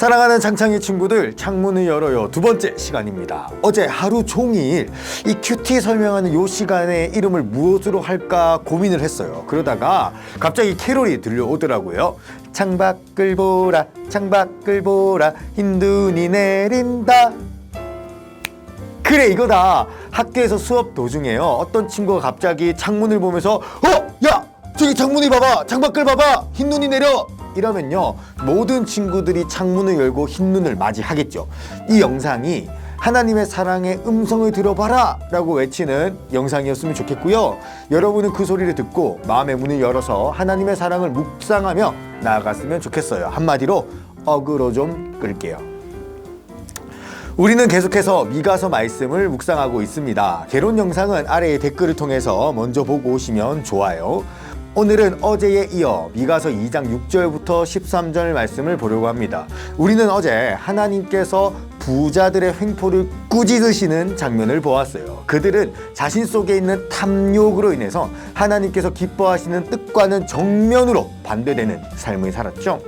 사랑하는 창창이 친구들, 창문을 열어요 두 번째 시간입니다. 어제 하루 종일 이 큐티 설명하는 요 시간에 이름을 무엇으로 할까 고민을 했어요. 그러다가 갑자기 캐롤이 들려오더라고요. 창밖을 보라 창밖을 보라 흰 눈이 내린다. 그래, 이거다. 학교에서 수업 도중에요, 어떤 친구가 갑자기 창문을 보면서 야! 저기 창문이 봐봐! 창밖을 봐봐! 흰 눈이 내려! 이러면요, 모든 친구들이 창문을 열고 흰눈을 맞이하겠죠. 이 영상이 하나님의 사랑의 음성을 들어봐라 라고 외치는 영상이었으면 좋겠고요. 여러분은 그 소리를 듣고 마음의 문을 열어서 하나님의 사랑을 묵상하며 나아갔으면 좋겠어요. 한마디로 어그로 좀 끌게요. 우리는 계속해서 미가서 말씀을 묵상하고 있습니다. 개론 영상은 아래의 댓글을 통해서 먼저 보고 오시면 좋아요. 오늘은 어제에 이어 미가서 2장 6절부터 13절 말씀을 보려고 합니다. 우리는 어제 하나님께서 부자들의 횡포를 꾸짖으시는 장면을 보았어요. 그들은 자신 속에 있는 탐욕으로 인해서 하나님께서 기뻐하시는 뜻과는 정면으로 반대되는 삶을 살았죠.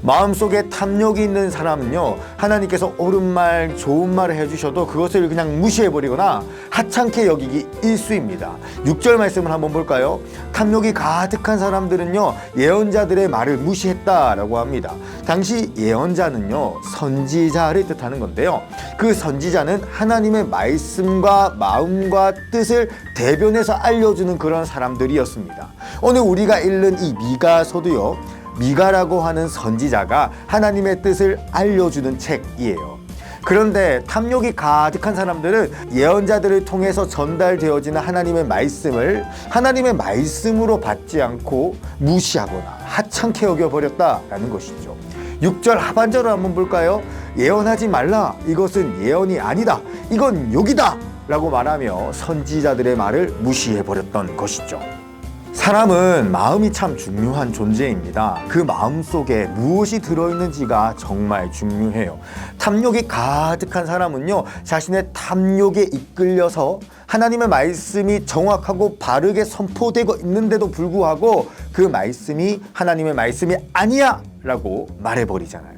마음속에 탐욕이 있는 사람은요, 하나님께서 옳은 말, 좋은 말을 해주셔도 그것을 그냥 무시해버리거나 하찮게 여기기 일쑤입니다. 6절 말씀을 한번 볼까요? 탐욕이 가득한 사람들은요, 예언자들의 말을 무시했다라고 합니다. 당시 예언자는요, 선지자를 뜻하는 건데요, 그 선지자는 하나님의 말씀과 마음과 뜻을 대변해서 알려주는 그런 사람들이었습니다. 오늘 우리가 읽는 이 미가서도요, 미가라고 하는 선지자가 하나님의 뜻을 알려주는 책이에요. 그런데 탐욕이 가득한 사람들은 예언자들을 통해서 전달되어지는 하나님의 말씀을 하나님의 말씀으로 받지 않고 무시하거나 하찮게 여겨버렸다라는 것이죠. 6절 하반절을 한번 볼까요? 예언하지 말라. 이것은 예언이 아니다. 이건 욕이다. 라고 말하며 선지자들의 말을 무시해버렸던 것이죠. 사람은 마음이 참 중요한 존재입니다. 그 마음 속에 무엇이 들어있는지가 정말 중요해요. 탐욕이 가득한 사람은요, 자신의 탐욕에 이끌려서 하나님의 말씀이 정확하고 바르게 선포되고 있는데도 불구하고 그 말씀이 하나님의 말씀이 아니야! 라고 말해버리잖아요.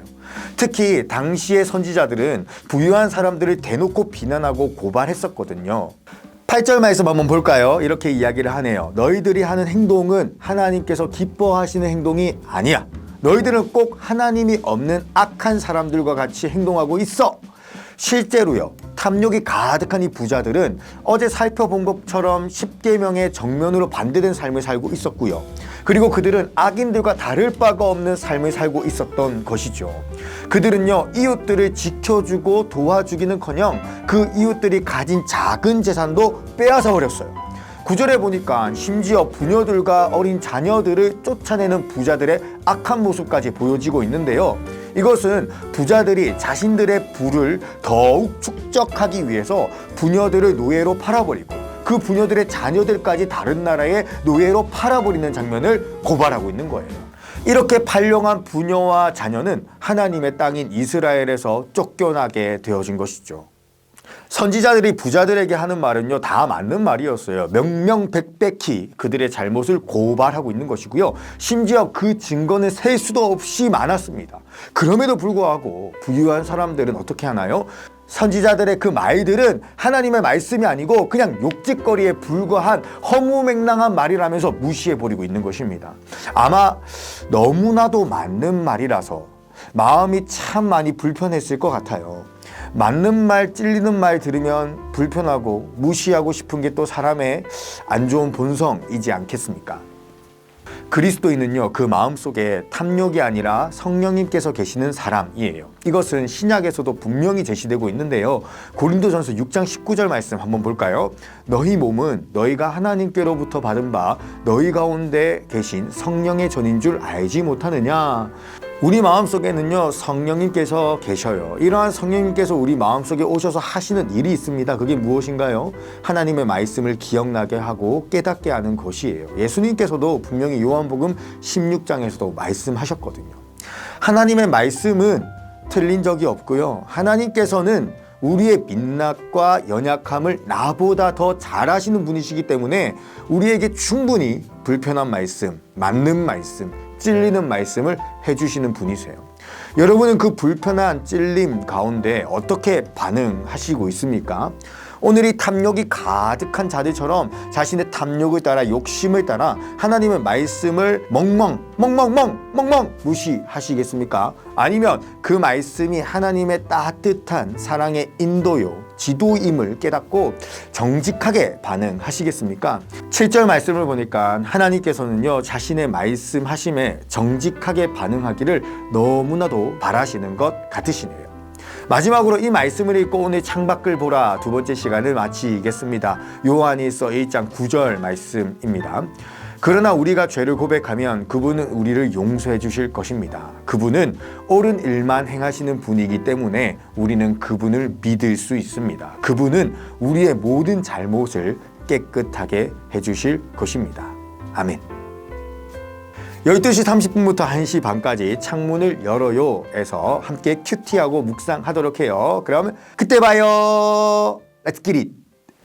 특히 당시의 선지자들은 부유한 사람들을 대놓고 비난하고 고발했었거든요. 8절 말씀 한번 볼까요? 이렇게 이야기를 하네요. 너희들이 하는 행동은 하나님께서 기뻐하시는 행동이 아니야. 너희들은 꼭 하나님이 없는 악한 사람들과 같이 행동하고 있어. 실제로요, 탐욕이 가득한 이 부자들은 어제 살펴본 것처럼 10계명의 정면으로 반대된 삶을 살고 있었고요. 그리고 그들은 악인들과 다를 바가 없는 삶을 살고 있었던 것이죠. 그들은요, 이웃들을 지켜주고 도와주기는커녕 그 이웃들이 가진 작은 재산도 빼앗아 버렸어요. 9절에 보니까 심지어 부녀들과 어린 자녀들을 쫓아내는 부자들의 악한 모습까지 보여지고 있는데요. 이것은 부자들이 자신들의 부를 더욱 축적하기 위해서 부녀들을 노예로 팔아버리고 그 부녀들의 자녀들까지 다른 나라에 노예로 팔아버리는 장면을 고발하고 있는 거예요. 이렇게 팔령한 부녀와 자녀는 하나님의 땅인 이스라엘에서 쫓겨나게 되어진 것이죠. 선지자들이 부자들에게 하는 말은요, 다 맞는 말이었어요. 명명백백히 그들의 잘못을 고발하고 있는 것이고요. 심지어 그 증거는 셀 수도 없이 많았습니다. 그럼에도 불구하고 부유한 사람들은 어떻게 하나요? 선지자들의 그 말들은 하나님의 말씀이 아니고 그냥 욕짓거리에 불과한 허무맹랑한 말이라면서 무시해버리고 있는 것입니다. 아마 너무나도 맞는 말이라서 마음이 참 많이 불편했을 것 같아요. 맞는 말, 찔리는 말 들으면 불편하고 무시하고 싶은 게 또 사람의 안 좋은 본성이지 않겠습니까? 그리스도인은요, 그 마음속에 탐욕이 아니라 성령님께서 계시는 사람이에요. 이것은 신약에서도 분명히 제시되고 있는데요. 고린도전서 6장 19절 말씀 한번 볼까요? 너희 몸은 너희가 하나님께로부터 받은 바 너희 가운데 계신 성령의 전인 줄 알지 못하느냐? 우리 마음속에는요, 성령님께서 계셔요. 이러한 성령님께서 우리 마음속에 오셔서 하시는 일이 있습니다. 그게 무엇인가요? 하나님의 말씀을 기억나게 하고 깨닫게 하는 것이에요. 예수님께서도 분명히 요한복음 16장에서도 말씀하셨거든요. 하나님의 말씀은 틀린 적이 없고요. 하나님께서는 우리의 민낯과 연약함을 나보다 더 잘 아시는 분이시기 때문에 우리에게 충분히 불편한 말씀, 맞는 말씀, 찔리는 말씀을 해주시는 분이세요. 여러분은 그 불편한 찔림 가운데 어떻게 반응하시고 있습니까? 오늘 이 탐욕이 가득한 자들처럼 자신의 탐욕을 따라 욕심을 따라 하나님의 말씀을 멍멍 무시하시겠습니까? 아니면 그 말씀이 하나님의 따뜻한 사랑의 인도요 지도임을 깨닫고 정직하게 반응하시겠습니까? 7절 말씀을 보니까 하나님께서는요 자신의 말씀하심에 정직하게 반응하기를 너무나도 바라시는 것 같으시네요. 마지막으로 이 말씀을 읽고 오늘 창밖을 보라 두 번째 시간을 마치겠습니다. 요한일서 1장 9절 말씀입니다. 그러나 우리가 죄를 고백하면 그분은 우리를 용서해 주실 것입니다. 그분은 옳은 일만 행하시는 분이기 때문에 우리는 그분을 믿을 수 있습니다. 그분은 우리의 모든 잘못을 깨끗하게 해주실 것입니다. 아멘. 12시 30분부터 1시 반까지 창문을 열어요 에서 함께 큐티하고 묵상하도록 해요. 그럼 그때 봐요. Let's get it.